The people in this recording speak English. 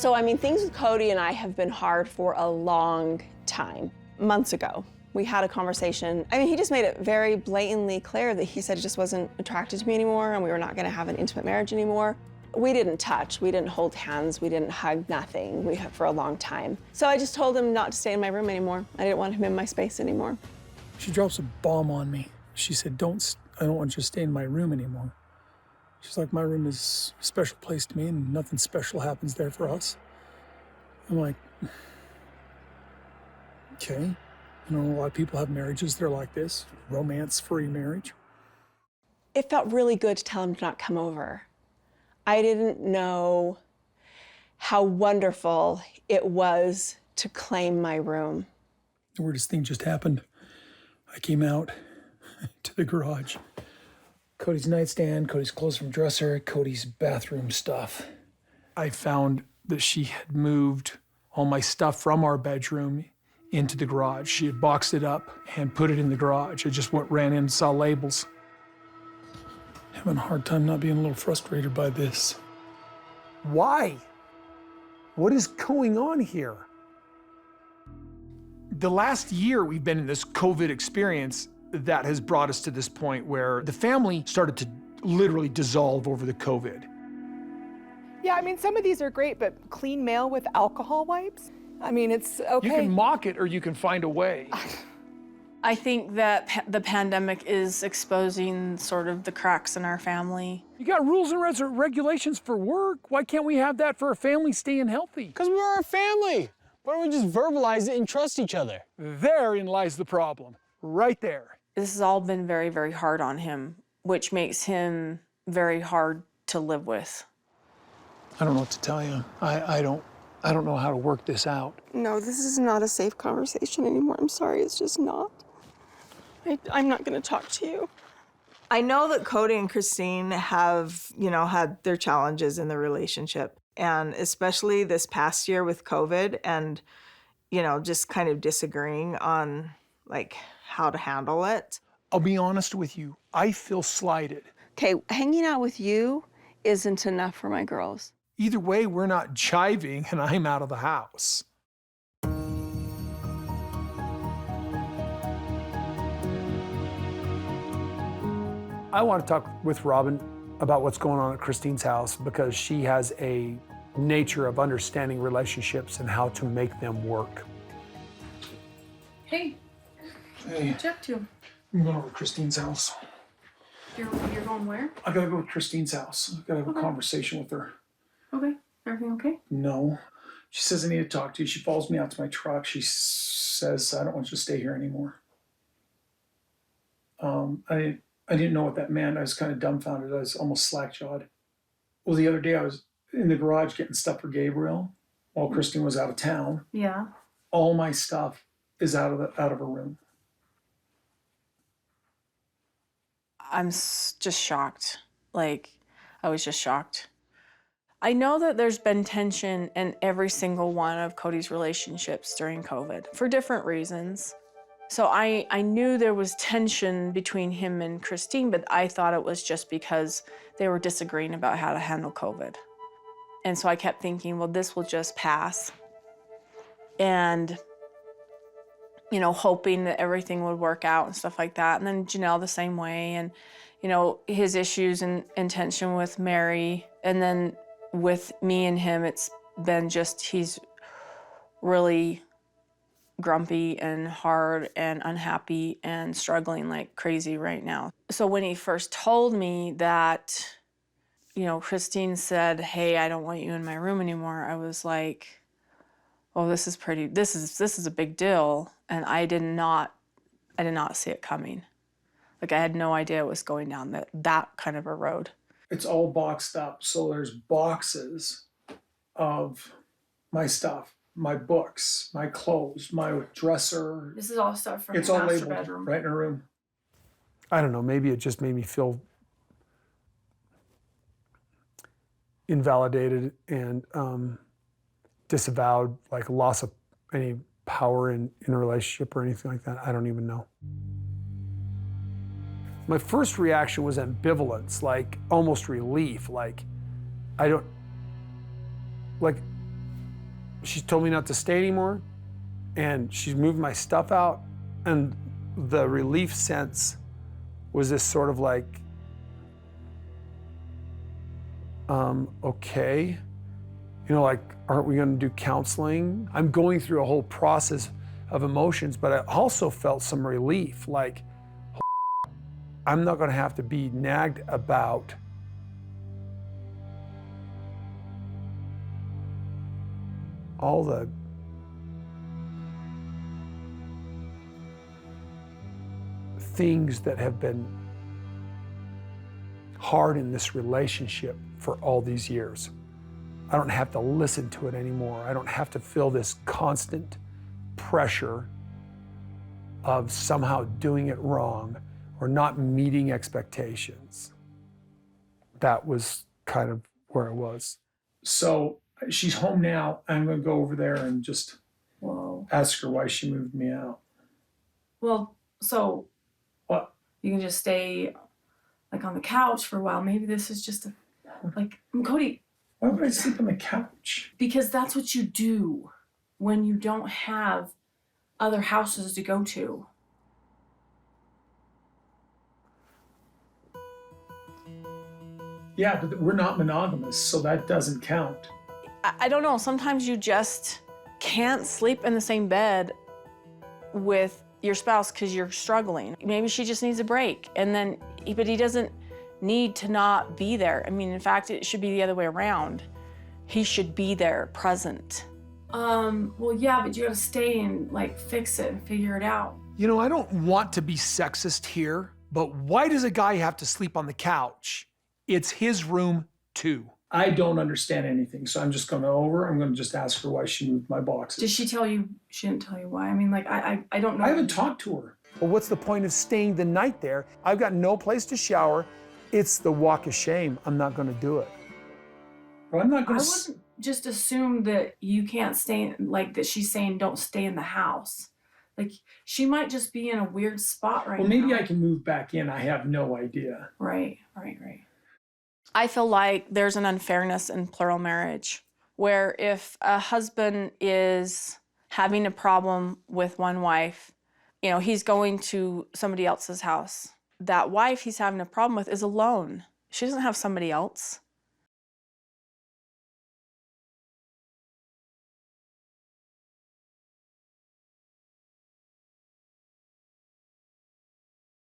So, I mean, things with Kody and I have been hard for a long time. Months ago, we had a conversation. I mean, he just made it very blatantly clear that he said he just wasn't attracted to me anymore and we were not gonna have an intimate marriage anymore. We didn't touch, we didn't hold hands, we didn't hug, nothing for a long time. So I just told him not to stay in my room anymore. I didn't want him in my space anymore. She drops a bomb on me. She said, I don't want you to stay in my room anymore. She's like, my room is a special place to me and nothing special happens there for us. I'm like, okay. You know, a lot of people have marriages that are like this, romance-free marriage. It felt really good to tell him to not come over. I didn't know how wonderful it was to claim my room. The weirdest thing just happened. I came out to the garage. Kody's nightstand, Kody's clothes from dresser, Kody's bathroom stuff. I found that she had moved all my stuff from our bedroom into the garage. She had boxed it up and put it in the garage. I just ran in and saw labels. Having a hard time not being a little frustrated by this. Why? What is going on here? The last year we've been in this COVID experience that has brought us to this point where the family started to literally dissolve over the COVID. Yeah, I mean, some of these are great, but clean mail with alcohol wipes? I mean, it's okay. You can mock it or you can find a way. I think that the pandemic is exposing sort of the cracks in our family. You got rules and regulations for work. Why can't we have that for a family staying healthy? Because we're a family. Why don't we just verbalize it and trust each other? Therein lies the problem, right there. This has all been very, very hard on him, which makes him very hard to live with. I don't know what to tell you. I don't know how to work this out. No, this is not a safe conversation anymore. I'm sorry, it's just not. I'm not gonna talk to you. I know that Kody and Christine have, had their challenges in the relationship. And especially this past year with COVID and, just kind of disagreeing on, like, how to handle it. I'll be honest with you. I feel slighted. Okay, hanging out with you isn't enough for my girls. Either way, we're not jiving and I'm out of the house. I want to talk with Robyn about what's going on at Christine's house because she has a nature of understanding relationships and how to make them work. Hey, Hey, what you up to? I'm going over to Christine's house. You're going where? I gotta go to Christine's house. I gotta have a conversation with her. Okay, everything okay? No. She says I need to talk to you. She follows me out to my truck. She says, I don't want you to stay here anymore. I didn't know what that meant. I was kind of dumbfounded. I was almost slack-jawed. Well, the other day I was in the garage getting stuff for Gabriel while Christine was out of town. Yeah. All my stuff is out of her room. I'm just shocked. Like, I was just shocked. I know that there's been tension in every single one of Kody's relationships during COVID for different reasons. So I knew there was tension between him and Christine, but I thought it was just because they were disagreeing about how to handle COVID. And so I kept thinking, well, this will just pass. And, hoping that everything would work out and stuff like that. And then Janelle the same way. And, his issues and tension with Mary. And then with me and him, it's been just, he's really grumpy and hard and unhappy and struggling like crazy right now. So when he first told me that, Christine said, hey, I don't want you in my room anymore, I was like, oh, this is a big deal. And I did not see it coming. Like, I had no idea it was going down that kind of a road. It's all boxed up. So there's boxes of my stuff, my books, my clothes, my dresser. This is all stuff from It's your all master labeled bedroom. right in her room. I don't know, maybe it just made me feel invalidated and disavowed, like loss of any power in a relationship or anything like that. I don't even know. My first reaction was ambivalence, like almost relief. Like, She's told me not to stay anymore, and she's moved my stuff out, and the relief sense was this sort of like, okay, you know, like, aren't we gonna do counseling? I'm going through a whole process of emotions, but I also felt some relief, like, I'm not gonna have to be nagged about all the things that have been hard in this relationship for all these years. I don't have to listen to it anymore. I don't have to feel this constant pressure of somehow doing it wrong or not meeting expectations. That was kind of where I was. So she's home now. I'm gonna go over there and just ask her why she moved me out. Well, so What? you can just stay like on the couch for a while. Maybe this is just a, like, Kody, Why would I sleep on the couch? because that's what you do when you don't have other houses to go to. Yeah, but we're not monogamous, so that doesn't count. I don't know, sometimes you just can't sleep in the same bed with your spouse because you're struggling. Maybe she just needs a break, and then, but he doesn't need to not be there. I mean, in fact, it should be the other way around. He should be there, present. Well, yeah, but you gotta stay and like fix it and figure it out. You know, I don't want to be sexist here, but why does a guy have to sleep on the couch? It's his room too. I don't understand anything, so I'm just going over. I'm going to just ask her why she moved my boxes. Did she tell you? She didn't tell you why. I mean, like, I don't know. I haven't talked to her. Well, what's the point of staying the night there? I've got no place to shower. It's the walk of shame. I'm not going to do it. Well, I'm not I going to. wouldn't just assume that you can't stay, like that she's saying don't stay in the house. Like, she might just be in a weird spot right now. Well, maybe I can move back in. I have no idea. Right. I feel like there's an unfairness in plural marriage, where if a husband is having a problem with one wife, you know, he's going to somebody else's house. That wife he's having a problem with is alone. She doesn't have somebody else.